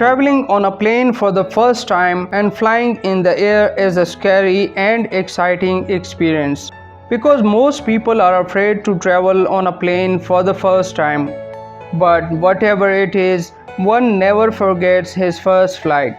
Traveling on a plane for the first time and flying in the air is a scary and exciting experience because most people are afraid to travel on a plane for the first time. But whatever it is, one never forgets his first flight.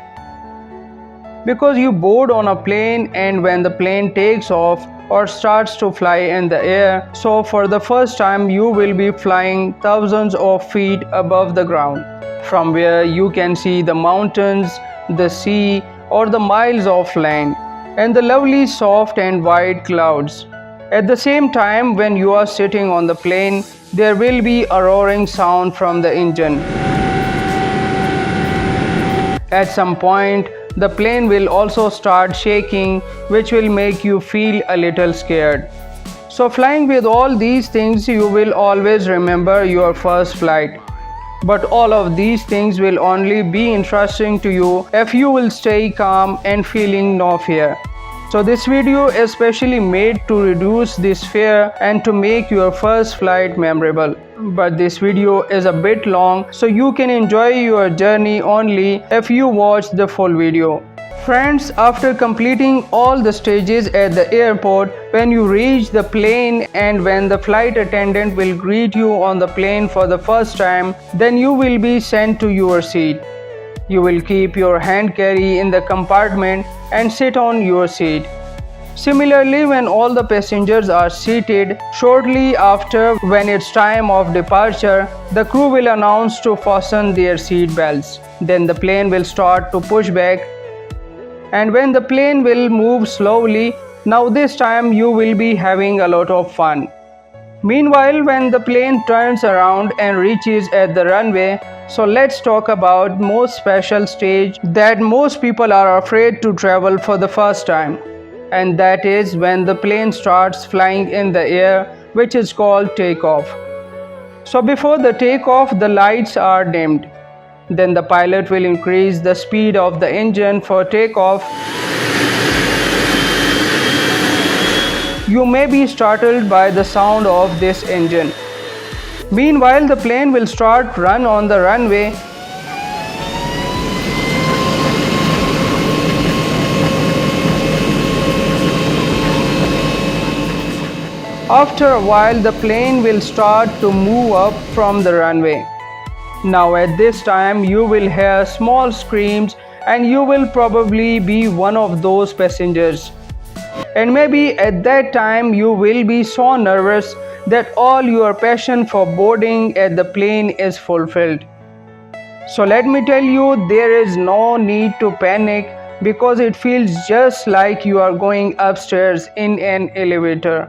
Because you board on a plane and when the plane takes off or starts to fly in the air, so for the first time you will be flying thousands of feet above the ground, from where you can see the mountains, the sea, or the miles of land, and the lovely soft and white clouds. At the same time, when you are sitting on the plane, there will be a roaring sound from the engine. At some point, the plane will also start shaking, which will make you feel a little scared. So flying with all these things, you will always remember your first flight. But all of these things will only be interesting to you if you will stay calm and feeling no fear. So this video is specially made to reduce this fear and to make your first flight memorable. But this video is a bit long, so you can enjoy your journey only if you watch the full video. Friends, after completing all the stages at the airport, when you reach the plane and when the flight attendant will greet you on the plane for the first time, then you will be sent to your seat. You will keep your hand carry in the compartment and sit on your seat. Similarly, when all the passengers are seated, shortly after when it's time of departure, the crew will announce to fasten their seat belts. Then the plane will start to push back, and when the plane will move slowly, now this time you will be having a lot of fun. Meanwhile, when the plane turns around and reaches at the runway, so let's talk about most special stage that most people are afraid to travel for the first time. And that is when the plane starts flying in the air, which is called takeoff. So before the takeoff, the lights are dimmed. Then the pilot will increase the speed of the engine for takeoff. You may be startled by the sound of this engine. Meanwhile, the plane will start run on the runway. After a while, the plane will start to move up from the runway. Now at this time, you will hear small screams and you will probably be one of those passengers. And maybe at that time you will be so nervous that all your passion for boarding at the plane is fulfilled. So let me tell you, there is no need to panic because it feels just like you are going upstairs in an elevator.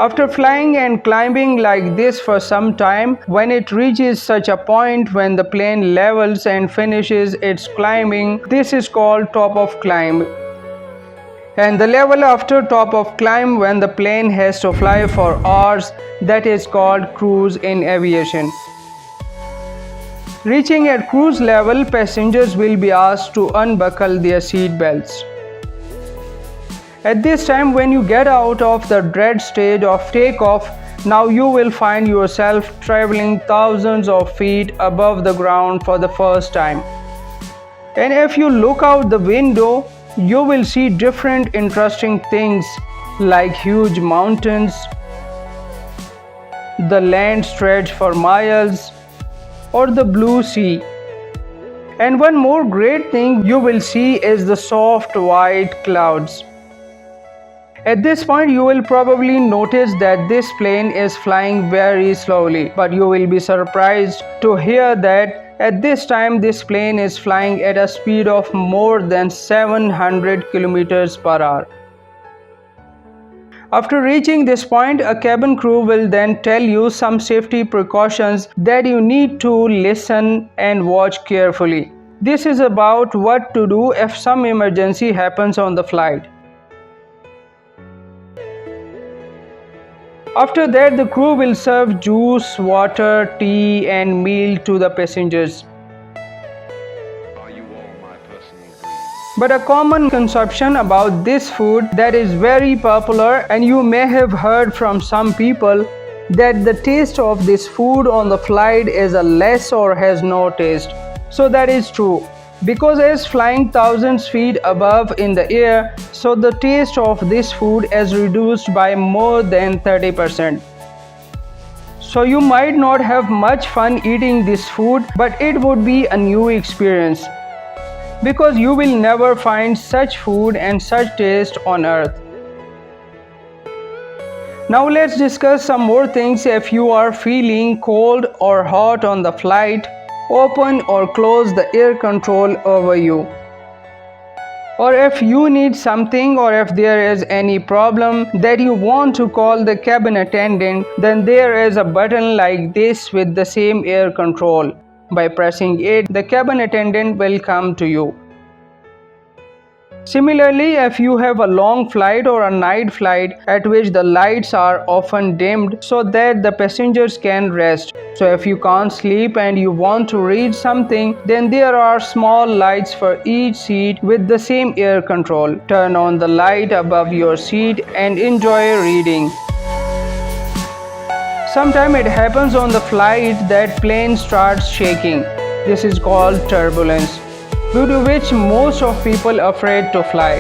After flying and climbing like this for some time, when it reaches such a point when the plane levels and finishes its climbing, this is called top of climb. And the level after top of climb, when the plane has to fly for hours, that is called cruise in aviation. Reaching at cruise level, passengers will be asked to unbuckle their seat belts. At this time, when you get out of the dread stage of takeoff, now you will find yourself traveling thousands of feet above the ground for the first time. And if you look out the window, you will see different interesting things like huge mountains, the land stretched for miles, or the blue sea. And one more great thing you will see is the soft white clouds. At this point, you will probably notice that this plane is flying very slowly, but you will be surprised to hear that at this time this plane is flying at a speed of more than 700 kilometers per hour. After reaching this point, a cabin crew will then tell you some safety precautions that you need to listen and watch carefully. This is about what to do if some emergency happens on the flight. After that, the crew will serve juice, water, tea, and meal to the passengers. But a common conception about this food that is very popular, and you may have heard from some people, that the taste of this food on the flight is a less or has no taste. So that is true. Because as flying thousands feet above in the air, so the taste of this food is reduced by more than 30%. So you might not have much fun eating this food, but it would be a new experience. Because you will never find such food and such taste on earth. Now let's discuss some more things. If you are feeling cold or hot on the flight, open or close the air control over you. Or if you need something, or if there is any problem that you want to call the cabin attendant, then there is a button like this with the same air control. By pressing it, the cabin attendant will come to you. Similarly, if you have a long flight or a night flight at which the lights are often dimmed so that the passengers can rest. So if you can't sleep and you want to read something, then there are small lights for each seat with the same air control. Turn on the light above your seat and enjoy reading. Sometimes it happens on the flight that plane starts shaking. This is called turbulence, due to which most of people are afraid to fly.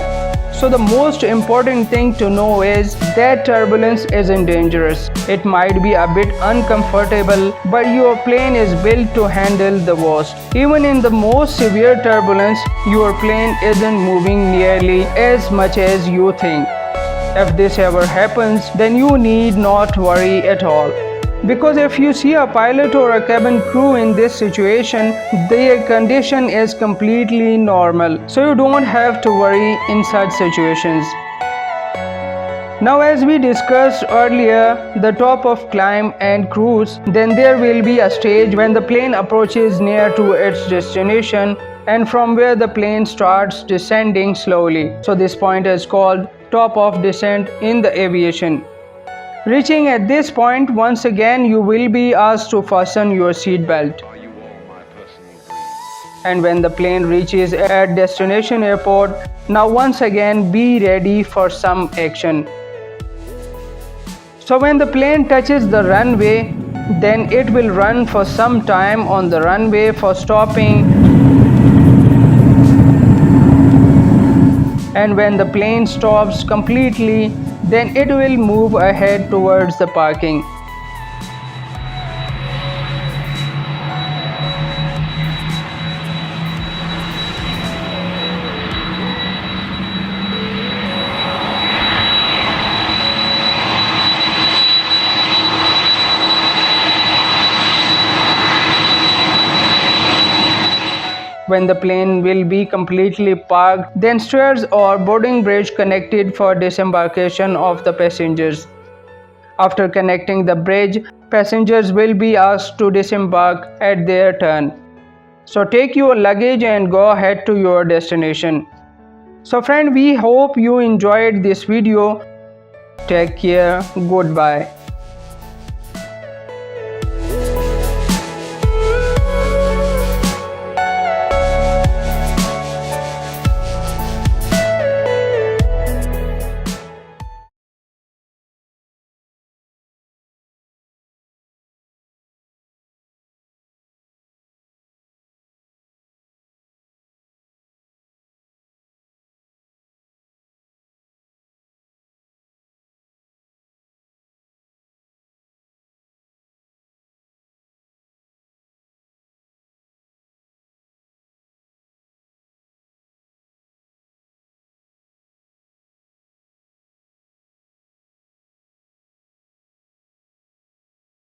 So the most important thing to know is that turbulence isn't dangerous. It might be a bit uncomfortable, but your plane is built to handle the worst. Even in the most severe turbulence, your plane isn't moving nearly as much as you think. If this ever happens, then you need not worry at all. Because if you see a pilot or a cabin crew in this situation, their condition is completely normal. So you don't have to worry in such situations. Now, as we discussed earlier, the top of climb and cruise, then there will be a stage when the plane approaches near to its destination and from where the plane starts descending slowly. So this point is called top of descent in the aviation. Reaching at this point, once again you will be asked to fasten your seat belt. And when the plane reaches at destination airport, now once again be ready for some action. So when the plane touches the runway, then it will run for some time on the runway for stopping. And when the plane stops completely, then it will move ahead towards the parking. When the plane will be completely parked, then stairs or boarding bridge connected for disembarkation of the passengers. After connecting the bridge, passengers will be asked to disembark at their turn. So take your luggage and go ahead to your destination. So friend, we hope you enjoyed this video. Take care. Goodbye.